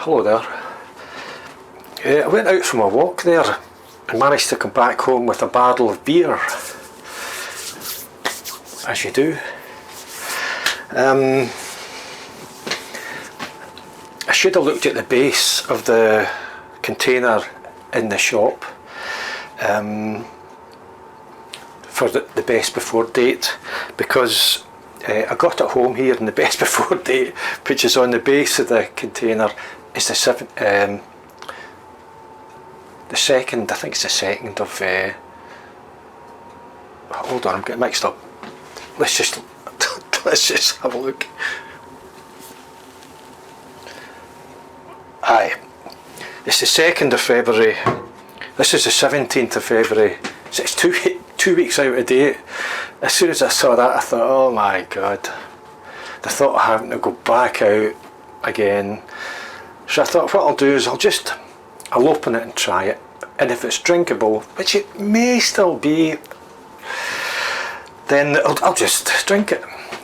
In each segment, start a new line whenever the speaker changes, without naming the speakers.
Hello there. I went out from a walk there and managed to come back home with a barrel of beer, as you do. I should have looked at the base of the container in the shop for the best before date, because I got it home here and the best before date, which is on the base of the container, is the second, I think it's the 2nd of, hold on, I'm getting mixed up. Let's just have a look. Aye, it's the 2nd of February. This is the 17th of February, so it's two weeks out of date. As soon as I saw that, I thought, oh my god, the thought of having to go back out again. So I thought, what I'll do is I'll open it and try it, and if it's drinkable, which it may still be, then I'll just drink it.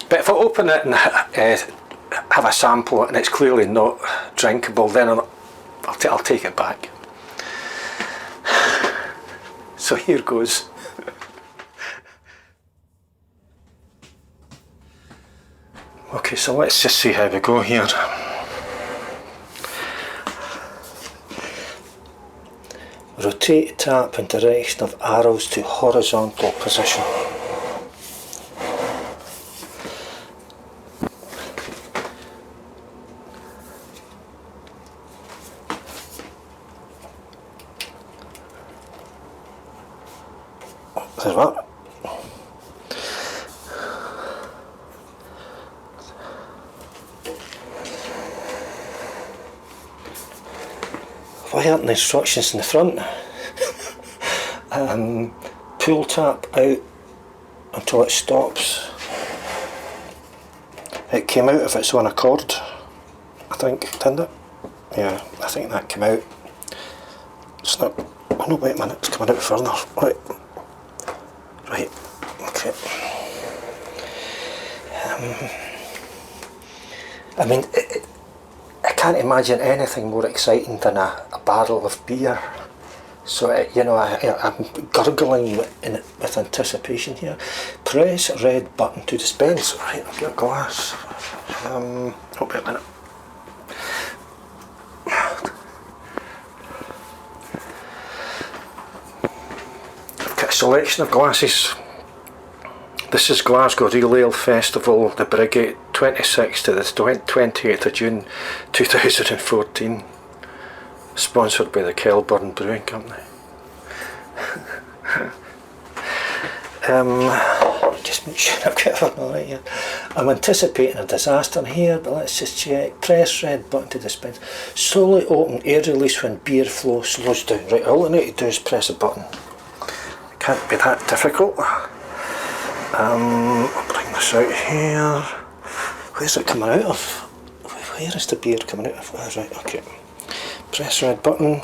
But if I open it and have a sample and it's clearly not drinkable, then I'll take it back. So here goes. Okay, so let's just see how we go here. Rotate tap in direction of arrows to horizontal position. There's that. Why aren't the instructions in the front? Pull tap out until it stops. It came out of its own accord, I think, didn't it? Yeah, I think that came out. It's not. Oh no, wait a minute, it's coming out further. Right, okay. I mean, I can't imagine anything more exciting than a barrel of beer. So, I'm gurgling with anticipation here. Press red button to dispense. Right, I've got a glass. Oh, wait a minute. I've got a selection of glasses. This is Glasgow Real Ale Festival, the Brigade, 26th to the 28th of June 2014. Sponsored by the Kelburn Brewing Company. Just make sure I've got everything all right here. I'm anticipating a disaster here, but let's just check. Press red button to dispense. Slowly open air release when beer flow slows down. Right, all I need to do is press a button. It can't be that difficult. I'll bring this out here. Where's it coming out of? Where is the beer coming out of? Oh, right, okay. Press red button.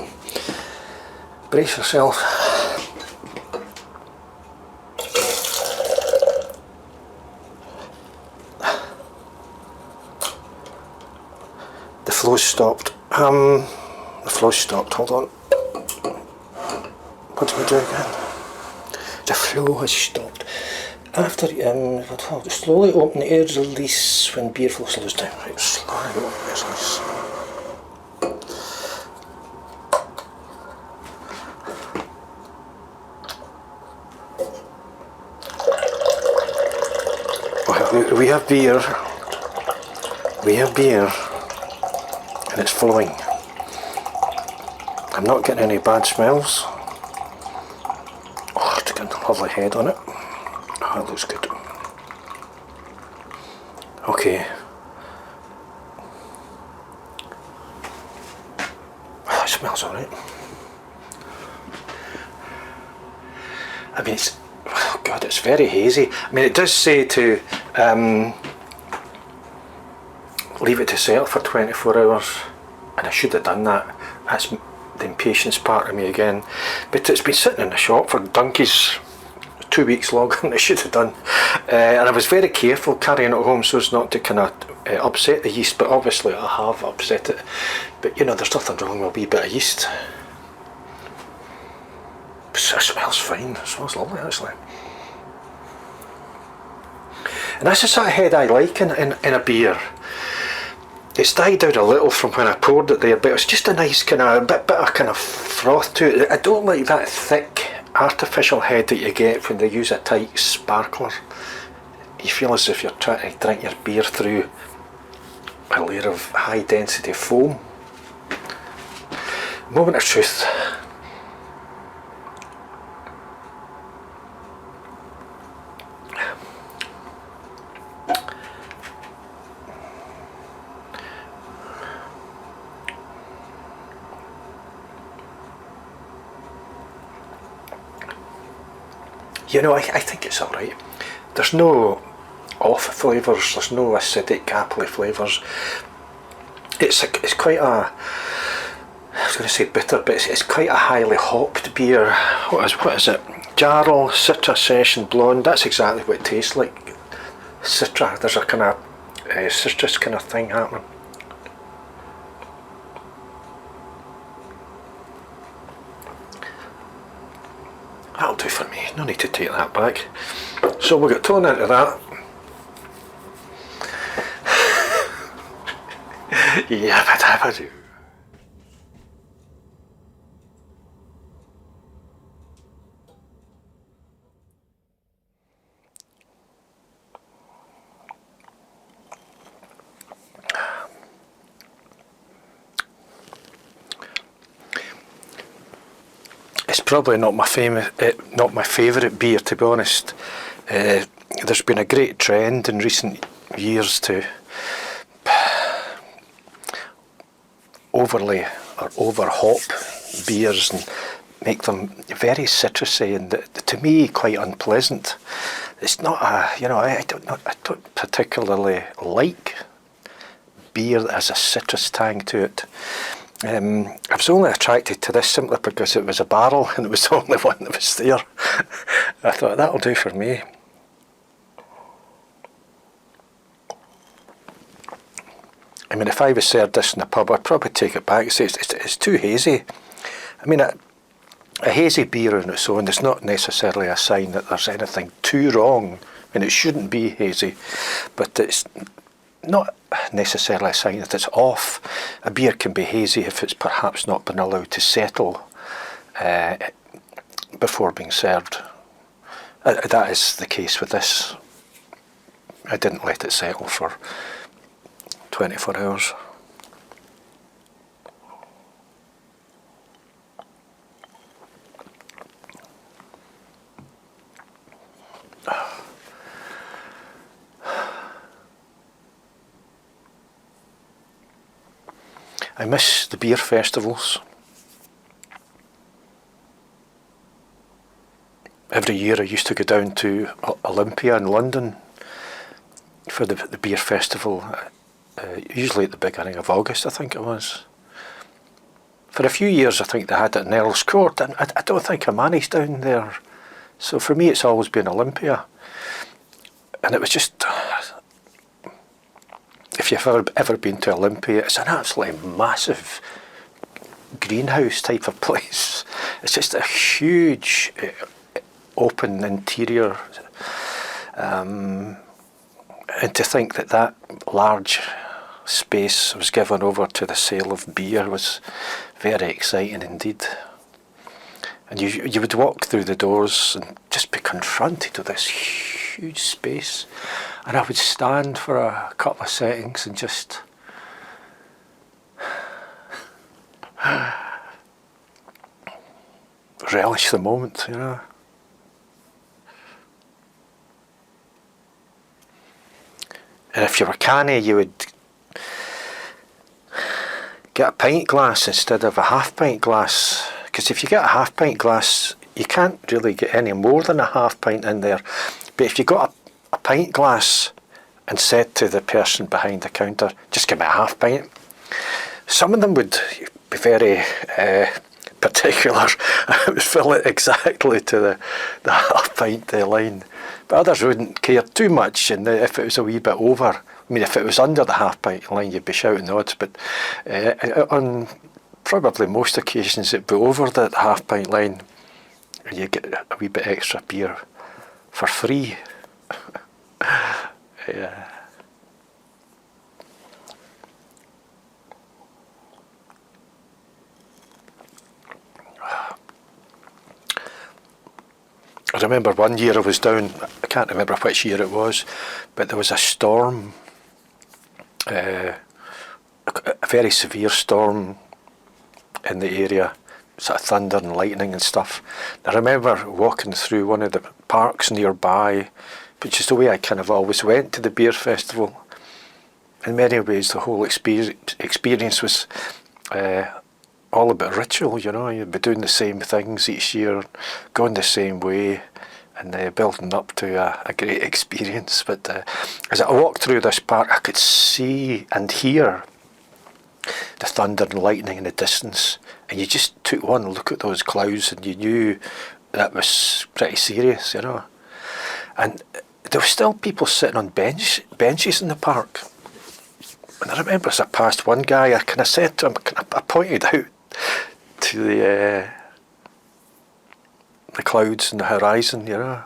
Brace yourself. The flow's stopped. The flow's stopped. Hold on. What do we do again? The flow has stopped. After slowly open the air release when beer flow slows down. Right, slowly open the air release. Well, we have beer. We have beer, and it's flowing. I'm not getting any bad smells. Oh, it's got a lovely head on it. Oh, that looks good. Okay. Oh, it smells alright. I mean, oh god, it's very hazy. I mean, it does say to leave it to settle for 24 hours, and I should have done that. That's the impatience part of me again. But it's been sitting in the shop for donkeys 2 weeks longer than I should have done. And I was very careful carrying it home so as not to kind of upset the yeast, but obviously I have upset it. But you know, there's nothing wrong with a wee bit of yeast. It smells fine, it smells lovely actually. And that's the sort of head I like in a beer. It's died out a little from when I poured it there, but it's just a nice kind of bit of kind of froth to it. I don't like that thick artificial head that you get when they use a tight sparkler. You feel as if you're trying to drink your beer through a layer of high density foam. Moment of truth. You know, I think it's alright. There's no off flavours, there's no acidic apple flavours. It's quite a, I was going to say bitter, but it's quite a highly hopped beer. What is it? Jarl Citra Session Blonde. That's exactly what it tastes like. Citra. There's a kind of citrus kind of thing happening. That'll do for me, no need to take that back. So we'll get thrown into that. Yeah, but I do. It's probably not my favourite beer, to be honest. There's been a great trend in recent years to overly or over hop beers and make them very citrusy and to me quite unpleasant. It's not a, you know, I don't particularly like beer that has a citrus tang to it. I was only attracted to this simply because it was a barrel and it was the only one that was there. I thought that'll do for me. I mean, if I was served this in the pub, I'd probably take it back and say it's too hazy. I mean, a hazy beer on its own is not necessarily a sign that there's anything too wrong, and it shouldn't be hazy, but it's not necessarily a sign that it's off. A beer can be hazy if it's perhaps not been allowed to settle before being served. That is the case with this. I didn't let it settle for 24 hours. I miss the beer festivals. Every year I used to go down to Olympia in London for the beer festival, usually at the beginning of August, I think it was. For a few years I think they had it in Earl's Court, and I don't think I managed down there. So for me it's always been Olympia. And it was just, if you've ever been to Olympia, it's an absolutely massive greenhouse type of place. It's just a huge open interior. And to think that that large space was given over to the sale of beer was very exciting indeed. And you would walk through the doors and just be confronted with this huge space, and I would stand for a couple of settings and just relish the moment, you know. And if you were canny, you would get a pint glass instead of a half pint glass, because if you get a half pint glass you can't really get any more than a half pint in there. But if you got a pint glass and said to the person behind the counter, just give me a half pint, some of them would be very particular, I would fill it exactly to the half pint line. But others wouldn't care too much, and if it was a wee bit over, I mean, if it was under the half pint line, you'd be shouting the odds. But on probably most occasions, it'd be over the half pint line, and you get a wee bit extra beer for free. Yeah. I remember one year I was down, I can't remember which year it was, but there was a storm, a very severe storm in the area, sort of thunder and lightning and stuff. I remember walking through one of the parks nearby, which is the way I kind of always went to the beer festival. In many ways, the whole experience was all about ritual, you know. You'd be doing the same things each year, going the same way, and building up to a great experience. But as I walked through this park, I could see and hear the thunder and lightning in the distance, and you just took one look at those clouds and you knew that was pretty serious, you know. And there were still people sitting on benches in the park. And I remember as I passed one guy, I kind of said to him, I pointed out to the clouds and the horizon, you know,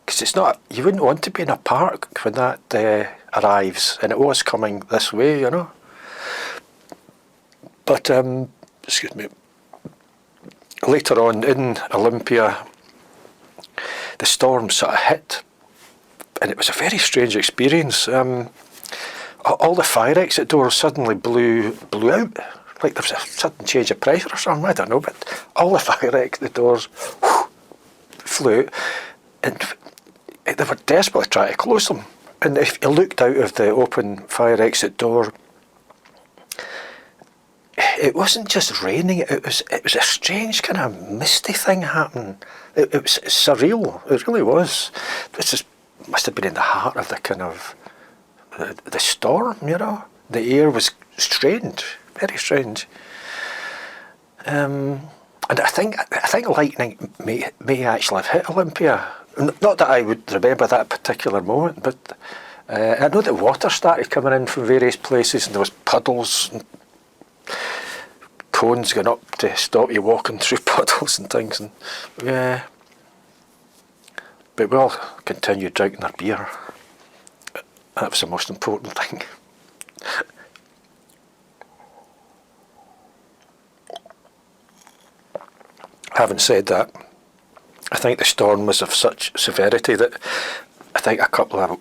because it's not, you wouldn't want to be in a park when that arrives, and it was coming this way, you know. But excuse me, later on in Olympia, the storm sort of hit, and it was a very strange experience. All the fire exit doors suddenly blew out. Like there was a sudden change of pressure or something, I don't know, but all the fire exit doors flew out, and they were desperately trying to close them. And if you looked out of the open fire exit door, it wasn't just raining, it was a strange kind of misty thing happening. It was surreal, it really was. Must have been in the heart of the kind of the storm, you know. The air was strange, very strange. And I think lightning may actually have hit Olympia. Not that I would remember that particular moment, but I know that water started coming in from various places, and there was puddles and cones going up to stop you walking through puddles and things. And yeah, but we all continued drinking our beer. That was the most important thing. Having said that, I think the storm was of such severity that I think a couple of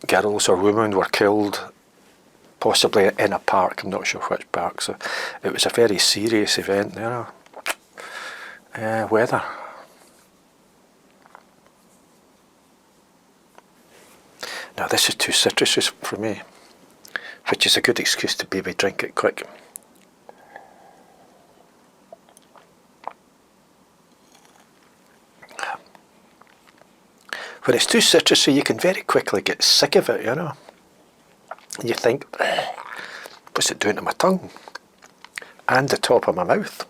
girls or women were killed, possibly in a park, I'm not sure which park, so it was a very serious event, you know. Weather. Now this is too citrusy for me, which is a good excuse to maybe drink it quick. When it's too citrusy, you can very quickly get sick of it, you know. And you think, what's it doing to my tongue? And the top of my mouth.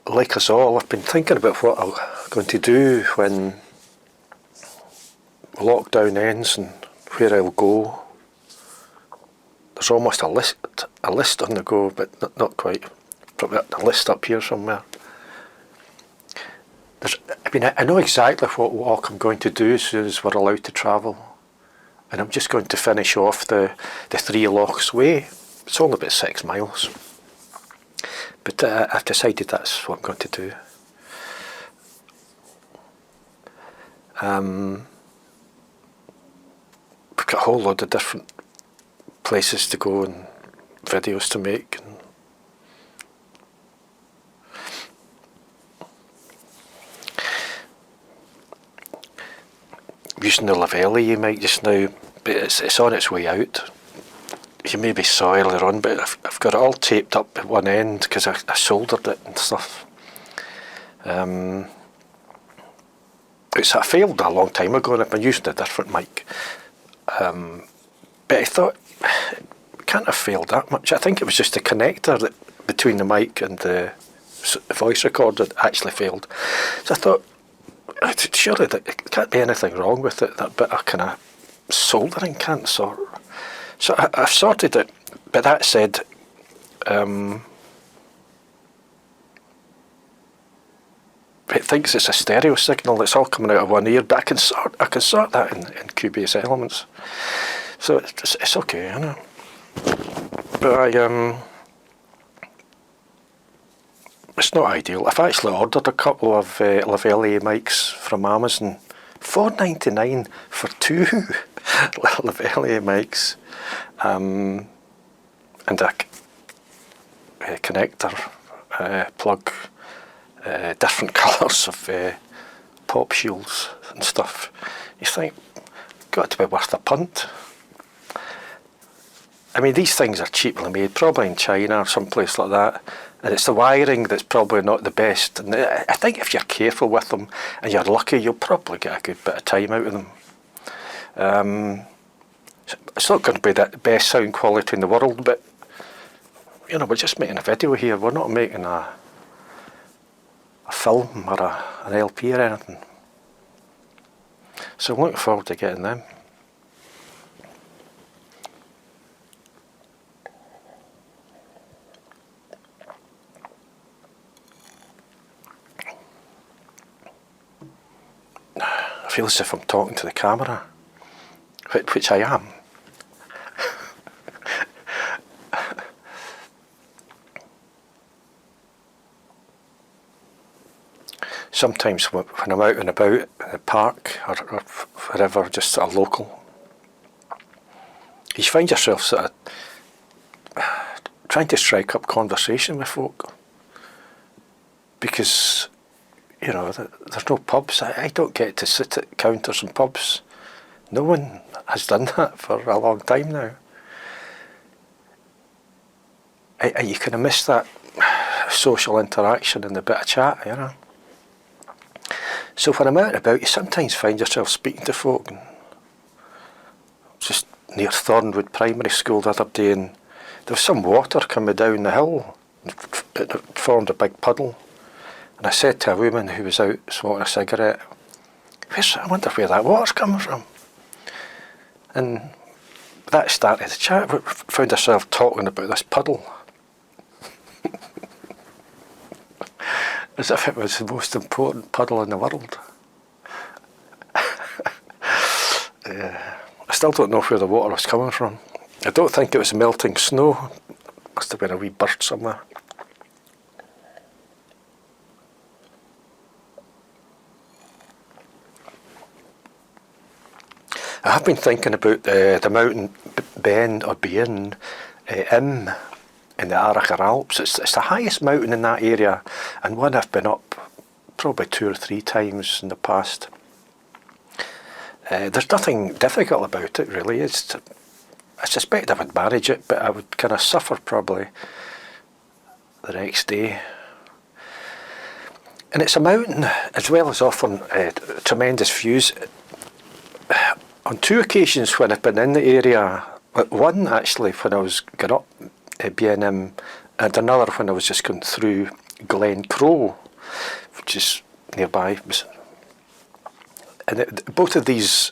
Like us all, I've been thinking about what I'm going to do when lockdown ends and where I'll go. There's almost a list on the go, but not quite. Probably a list up here somewhere. I know exactly what walk I'm going to do as soon as we're allowed to travel. And I'm just going to finish off the Three Lochs Way. It's only about 6 miles. But I've decided that's what I'm going to do. We've got a whole load of different places to go and videos to make. And using the Lavelli you might just now, but it's on its way out. You maybe saw earlier on, but I've got it all taped up at one end because I soldered it and stuff. I failed a long time ago and I've been using a different mic. But I thought, it can't have failed that much. I think it was just the connector that between the mic and the voice recorder that actually failed. So I thought, surely there can't be anything wrong with it, that bit of kind of soldering can't sort. So I've sorted it, but that said, it thinks it's a stereo signal that's all coming out of one ear, but I can sort that in Cubase Elements. So it's okay, you know. But it's not ideal. I've actually ordered a couple of Lavalier mics from Amazon. $4.99 for 2 Lavalier mics. And a connector plug. Different colours of pop shields and stuff. You think, got to be worth a punt. I mean, these things are cheaply made, probably in China or someplace like that, and it's the wiring that's probably not the best. And I think if you're careful with them and you're lucky, you'll probably get a good bit of time out of them. It's not going to be the best sound quality in the world, but you know, we're just making a video here. We're not making a film or an LP or anything. So I'm looking forward to getting them. I feel as if I'm talking to the camera, which I am. Sometimes when I'm out and about in the park or wherever, just sort of local, you find yourself sort of trying to strike up conversation with folk, because you know there's no pubs. I don't get to sit at counters in pubs. No one has done that for a long time now. You kind of miss that social interaction and the bit of chat, you know. So when I'm out and about, you sometimes find yourself speaking to folk. And just near Thornwood Primary School the other day, and there was some water coming down the hill. It formed a big puddle. And I said to a woman who was out smoking a cigarette, I wonder where that water's coming from. And that started the chat. We found ourselves talking about this puddle. As if it was the most important puddle in the world. I still don't know where the water was coming from. I don't think it was melting snow. Must have been a wee burst somewhere. I have been thinking about the mountain Beinn Ime in the Arrochar Alps. It's the highest mountain in that area, and one I've been up probably 2 or 3 times in the past. There's nothing difficult about it really. I suspect I would manage it, but I would kind of suffer probably the next day. And it's a mountain as well as offering tremendous views. On 2 occasions when I've been in the area, one actually when I was going up Beinn Ime, and another when I was just going through Glen Crow, which is nearby. And both of these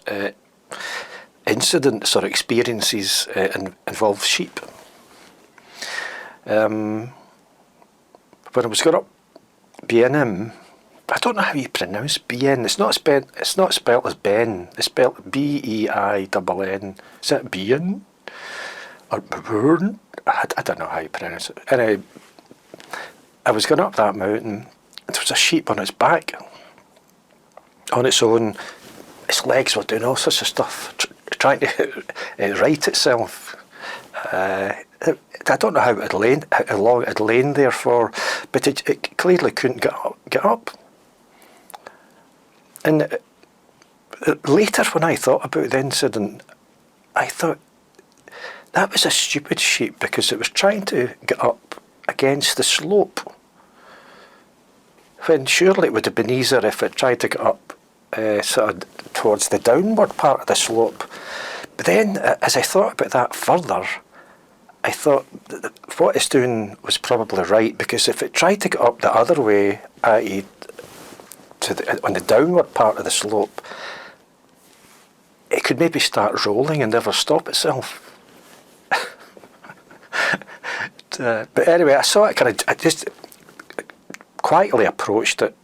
incidents or experiences involve sheep. When I was going up Beinn Ime, I don't know how you pronounce Beinn. It's not spelled as Ben. It's spelled B-E-I-N-N. Is that Beinn? Or Beinn? I don't know how you pronounce it. Anyway, I was going up that mountain, and there was a sheep on its back, on its own. Its legs were doing all sorts of stuff, trying to right itself. I don't know how long it had lain there for, but it clearly couldn't get up. And later, when I thought about the incident, I thought that was a stupid sheep, because it was trying to get up against the slope, when surely it would have been easier if it tried to get up sort of towards the downward part of the slope. But then, as I thought about that further, I thought that what it's doing was probably right, because if it tried to get up the other way, i.e. on the downward part of the slope, it could maybe start rolling and never stop itself. But anyway, I saw it I just quietly approached it,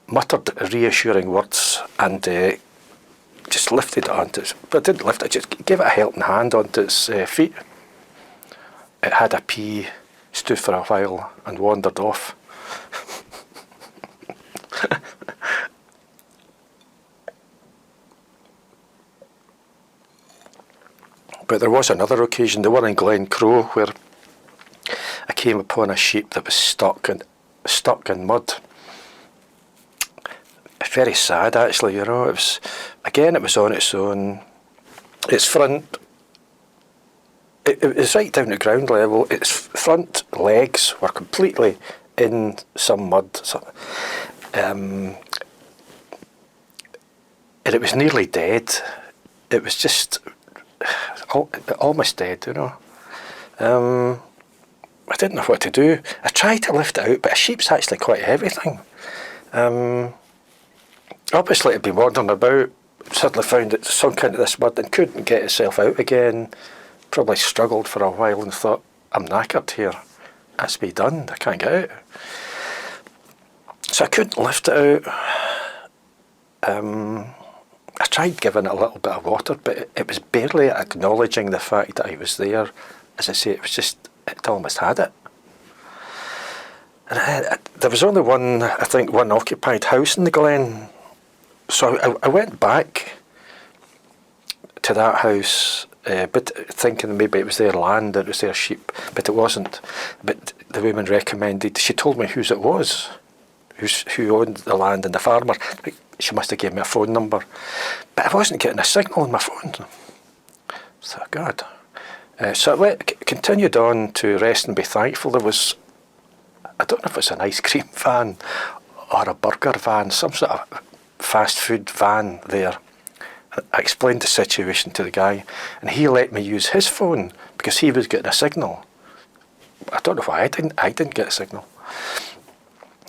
muttered reassuring words, and just lifted it onto its, but I didn't lift it, I just gave it a helping hand onto its feet. It had a pee, stood for a while and wandered off. But there was another occasion, the one in Glen Crow, where I came upon a sheep that was stuck in mud. Very sad, actually, you know. It was on its own. Its front, it was right down at ground level. Its front legs were completely in some mud. And it was nearly dead. It was just almost dead, you know. I didn't know what to do. I tried to lift it out, but a sheep's actually quite a heavy thing. Obviously it had been wandering about, suddenly found it sunk into this mud and couldn't get itself out again. Probably struggled for a while and thought, I'm knackered here. That's me done, I can't get out. So I couldn't lift it out. I tried giving it a little bit of water, but it was barely acknowledging the fact that I was there. As I say, it almost had it. And there was only one occupied house in the glen. So I went back to that house, but thinking maybe it was their land, it was their sheep, but it wasn't. But the woman recommended, she told me whose it was, who owned the land and the farmer. She must have given me a phone number. But I wasn't getting a signal on my phone. So, God. So I continued on to rest and be thankful. There was, I don't know if it's an ice cream van or a burger van, some sort of fast food van there. I explained the situation to the guy, and he let me use his phone because he was getting a signal. I don't know why I didn't get a signal.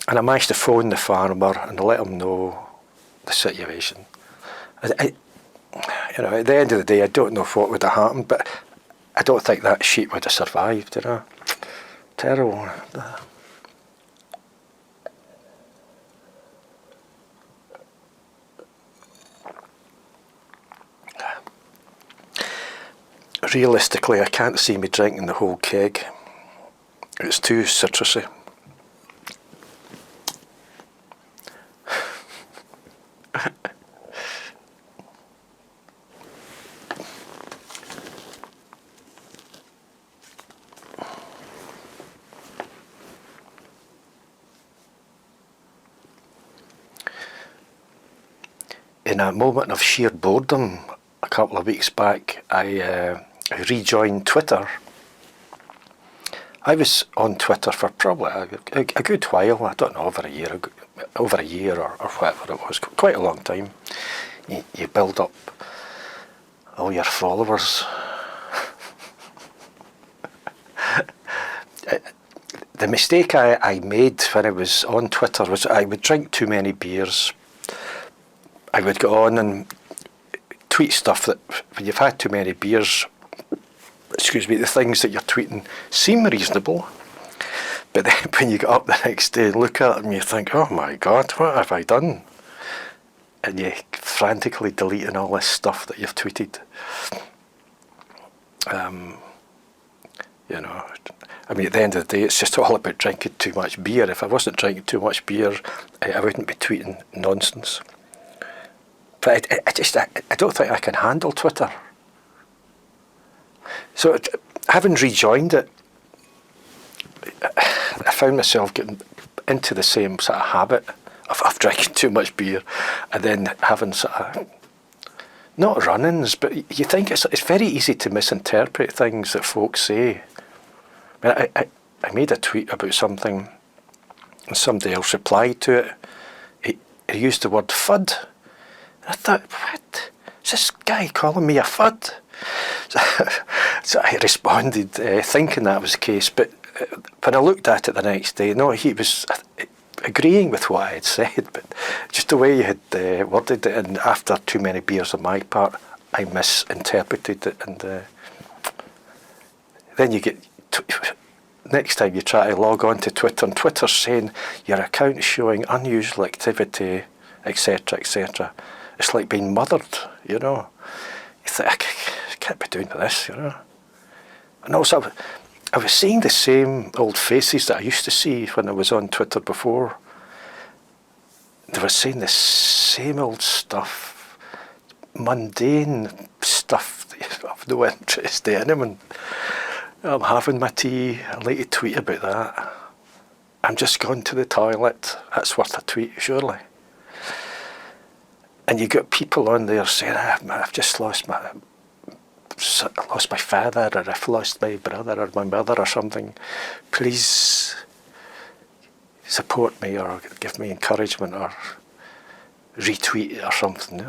And I managed to phone the farmer and let him know the situation. You know, at the end of the day, I don't know what would have happened, but I don't think that sheep would have survived, you know. Terrible. Realistically, I can't see me drinking the whole keg. It's too citrusy. In a moment of sheer boredom, a couple of weeks back, I rejoined Twitter. I was on Twitter for probably a good while. I don't know, over a year or whatever it was. Quite a long time. You build up all your followers. The mistake I made when I was on Twitter was I would drink too many beers. I would go on and tweet stuff that when you've had too many beers, the things that you're tweeting seem reasonable, but then when you get up the next day and look at them, you think, oh my God, what have I done? And you're frantically deleting all this stuff that you've tweeted. You know, I mean, at the end of the day, it's just all about drinking too much beer. If I wasn't drinking too much beer, I wouldn't be tweeting nonsense. But I don't think I can handle Twitter. So, having rejoined it, I found myself getting into the same sort of habit of drinking too much beer, and then having sort of, not run-ins, but you think it's very easy to misinterpret things that folks say. I mean, I made a tweet about something, and somebody else replied to it. he used the word fud. And I thought, what? Is this guy calling me a fud? So I responded thinking that was the case, but when I looked at it the next day, no, he was agreeing with what I had said, but just the way he had worded it, and after too many beers on my part, I misinterpreted it, and then you get, next time you try to log on to Twitter, and Twitter's saying your account is showing unusual activity, etc., etc. It's like being mothered, you know. You think, I can't be doing this, you know. And also, I was seeing the same old faces that I used to see when I was on Twitter before. They were saying the same old stuff, mundane stuff of no interest to anyone. I'm having my tea, I'd like to tweet about that. I'm just gone to the toilet, that's worth a tweet, surely. And you got people on there saying, I've just lost my father, or I've lost my brother or my mother or something. Please support me or give me encouragement or retweet or something.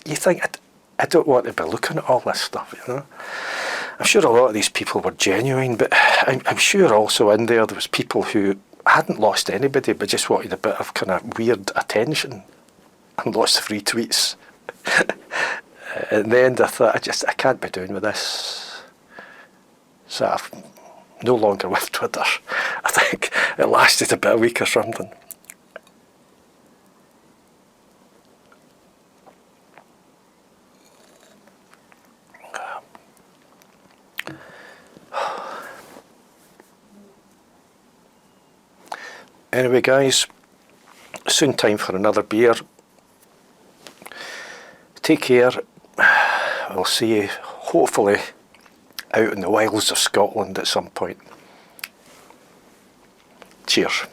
You think I don't want to be looking at all this stuff, you know. I'm sure a lot of these people were genuine, but I'm sure also in there was people who hadn't lost anybody but just wanted a bit of kind of weird attention and lots of retweets. In the end I thought, I can't be doing with this. So I'm no longer with Twitter. I think it lasted about a week or something. Anyway guys, soon time for another beer. Take care. We'll see you hopefully out in the wilds of Scotland at some point. Cheers.